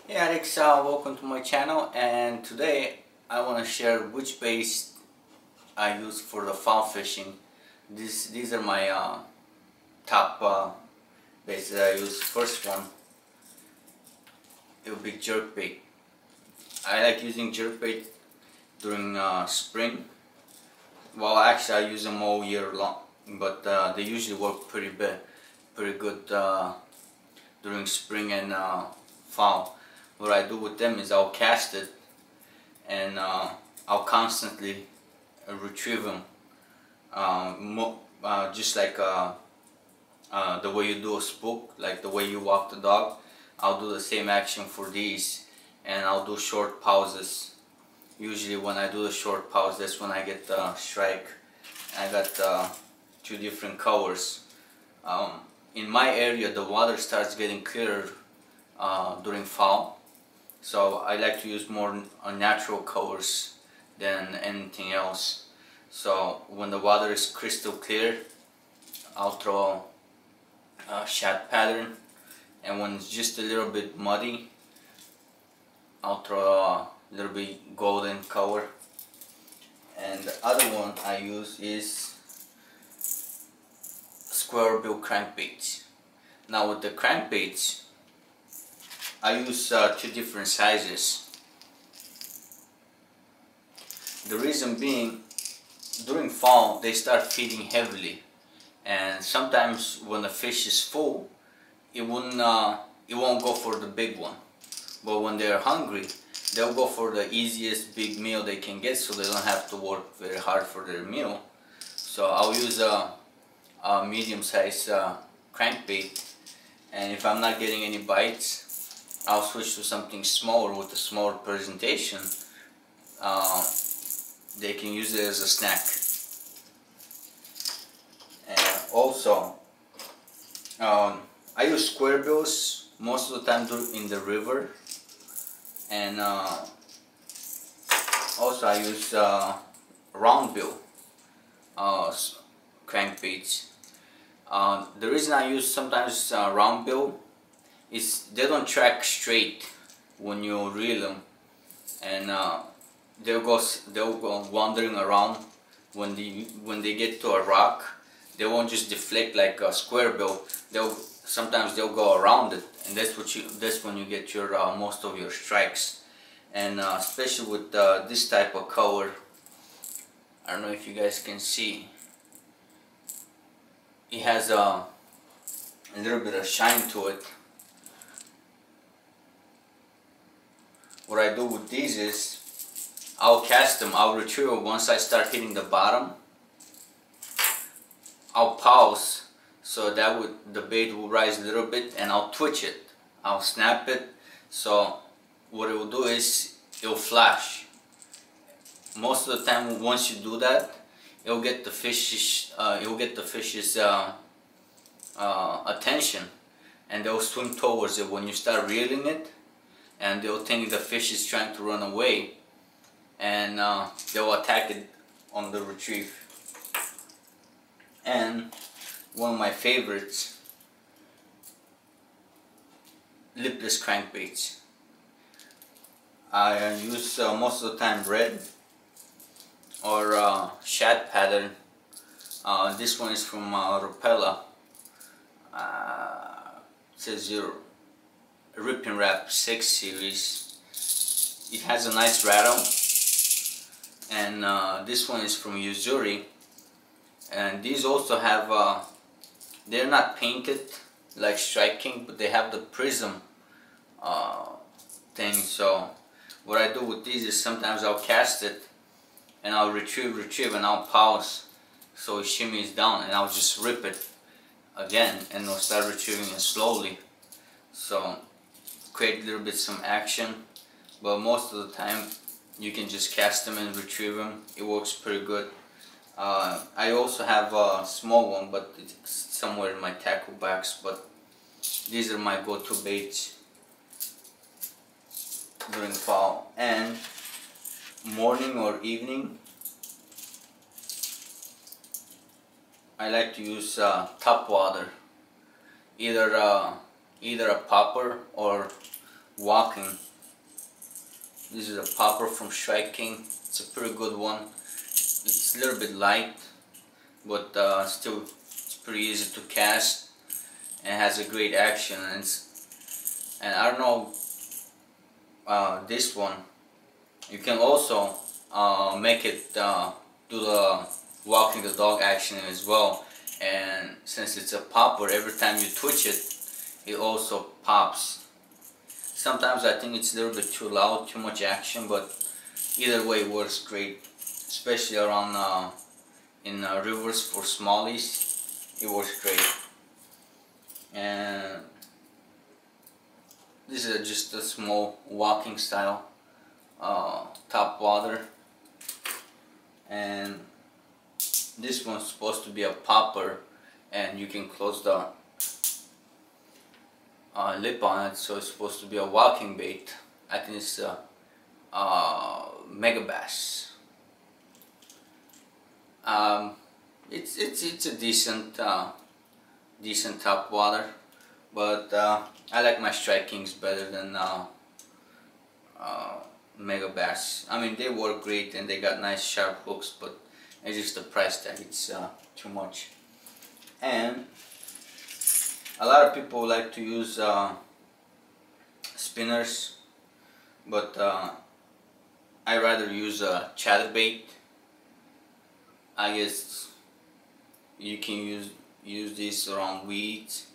Hey Alex, welcome to my channel, and today I want to share which baits I use for the foul fishing. These are my top baits that I use. First one, it will be jerk bait. I like using jerk bait during spring. Well, actually I use them all year long, but they usually work pretty good during spring and fall. What I do with them is I'll cast it and I'll constantly retrieve them, just like the way you do a spook, like the way you walk the dog. I'll do the same action for these, and I'll do short pauses. Usually when I do the short pause, that's when I get the strike. I got two different colors. In my area the water starts getting clearer during fall, so I like to use more natural colors than anything else. So when the water is crystal clear, I'll throw a shad pattern, and when it's just a little bit muddy, I'll throw a little bit golden color. And the other one I use is square bill crankbaits. Now with the crankbaits, I use two different sizes. The reason being, during fall they start feeding heavily, and sometimes when the fish is full, it won't go for the big one. But when they're hungry, they'll go for the easiest big meal they can get, so they don't have to work very hard for their meal. So I'll use a medium size crankbait, and if I'm not getting any bites, I'll switch to something smaller with a smaller presentation. They can use it as a snack. And also, I use square bills most of the time in the river, and also I use round bill crankbaits. The reason I use sometimes round bill is they don't track straight when you reel them, and they'll go wandering around. When they get to a rock, they won't just deflect like a square bill. Sometimes they'll go around it, and that's when you get your most of your strikes. And especially with this type of color, I don't know if you guys can see, it has a little bit of shine to it. What I do with these is I'll cast them, I'll retrieve them once I start hitting the bottom. I'll pause so that the bait will rise a little bit, and I'll twitch it. I'll snap it, so what it will do is it'll flash. Most of the time once you do that, it'll get the fish's attention, and they'll swim towards it when you start reeling it, and they'll think the fish is trying to run away, and they'll attack it on the retrieve. And one of my favorites, Lipless crankbaits. I use most of the time red or shad pattern. This one is from Rapella. It says Rip and Wrap 6 series. It has a nice rattle, and this one is from Uzuri, and these also have they're not painted like Strike King, but they have the prism thing. So what I do with these is sometimes I'll cast it and I'll retrieve, and I'll pause so it shimmies down, and I'll just rip it again, and I'll start retrieving it slowly. So create a little bit some action, but most of the time you can just cast them and retrieve them. It works pretty good. I also have a small one, but it's somewhere in my tackle box, but these are my go-to baits during fall. And morning or evening, I like to use top water, either a popper or walking. This is a popper from Strike King. It's a pretty good one. It's a little bit light, but still it's pretty easy to cast and has a great action. And I don't know, this one you can also make it do the walking the dog action as well. And since it's a popper, every time you twitch it, it also pops. Sometimes I think it's a little bit too loud, too much action, but either way it works great, especially around in rivers for smallies. It works great. And this is just a small walking style top water, and this one's supposed to be a popper, and you can close the lip on it, so it's supposed to be a walking bait. I think it's a mega bass. It's a decent decent top water, but I like my Strike Kings better than mega bass. I mean, they work great and they got nice sharp hooks, but it's just the price tag. It's too much. And a lot of people like to use spinners, but I rather use a chatterbait. I guess you can use these around weeds,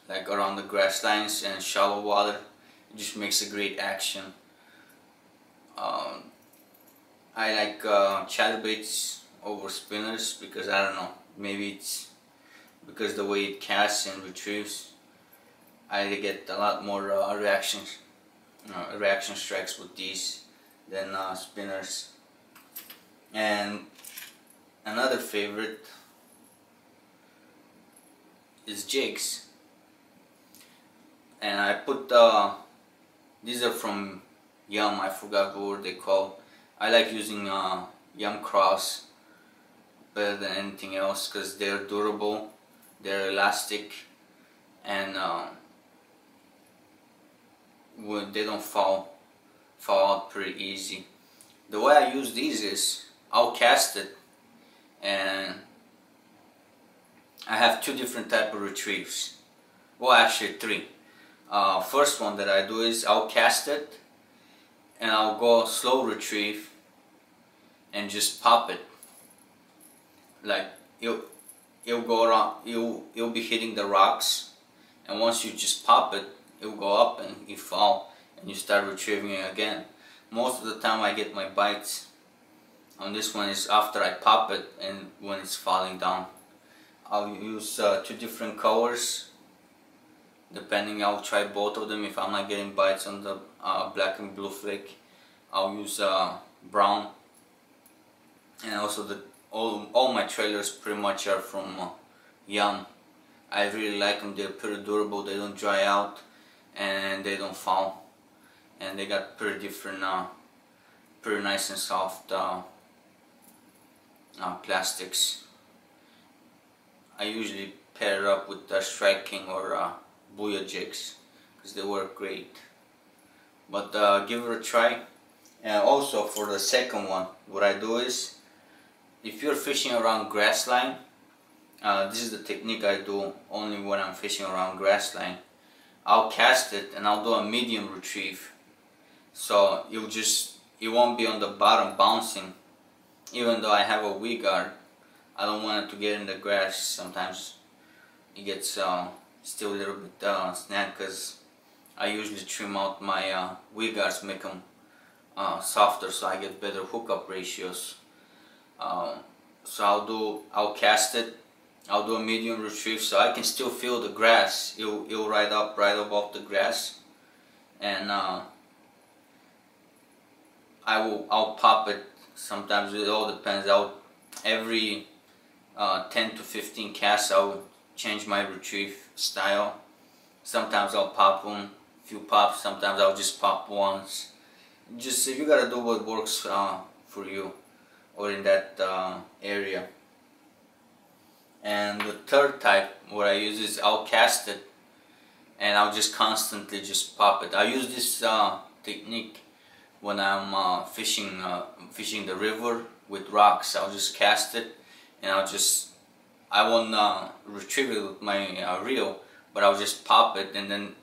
like around the grass lines and shallow water. It just makes a great action. I like chatterbaits over spinners because I don't know, maybe it's because the way it casts and retrieves. I get a lot more reaction strikes with these than spinners. And another favorite is jigs, and I put these are from Yum. I forgot what they call. I like using Yum Cross better than anything else because they're durable, they're elastic, and they don't fall out pretty easy. The way I use these is I'll cast it, and I have two different type of retrieves. Well, actually three. First one that I do is I'll cast it and I'll go slow retrieve and just pop it. Like it'll go around, you'll be hitting the rocks, and once you just pop it, it'll go up and you fall and you start retrieving it again. Most of the time I get my bites on this one is after I pop it and when it's falling down. I'll use two different colors depending. I'll try both of them. If I'm not getting bites on the black and blue flake, I'll use brown. And also all my trailers pretty much are from Yum. I really like them. They're pretty durable, they don't dry out, and they don't fall, and they got pretty different pretty nice and soft plastics. I usually pair it up with Strike King or Booyah jigs because they work great. But give it a try. And also for the second one, what I do is, if you're fishing around grass line, this is the technique I do only when I'm fishing around grass line. I'll cast it and I'll do a medium retrieve, so it won't be on the bottom bouncing. Even though I have a weed guard, I don't want it to get in the grass. Sometimes it gets still a little bit snagged because I usually trim out my weed guards, make them softer so I get better hookup ratios. So I'll cast it, I'll do a medium retrieve so I can still feel the grass. It'll ride up right above the grass, and I'll pop it. Sometimes it all depends. Every 10 to 15 casts I'll change my retrieve style. Sometimes I'll pop them, few pops. Sometimes I'll just pop once. Just you gotta do what works for you or in that area. And the third type what I use is I'll cast it and I'll just constantly just pop it. I use this technique when I'm fishing the river with rocks. I'll just cast it, and I won't retrieve it with my reel, but I'll just pop it and then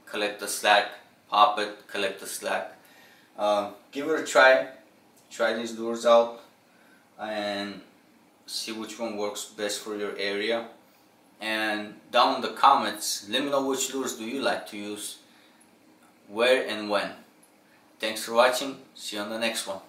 collect the slack, pop it, collect the slack. Give it a try. Try these lures out and see which one works best for your area. And down in the comments, let me know which lures do you like to use, where and when. Thanks for watching. See you on the next one.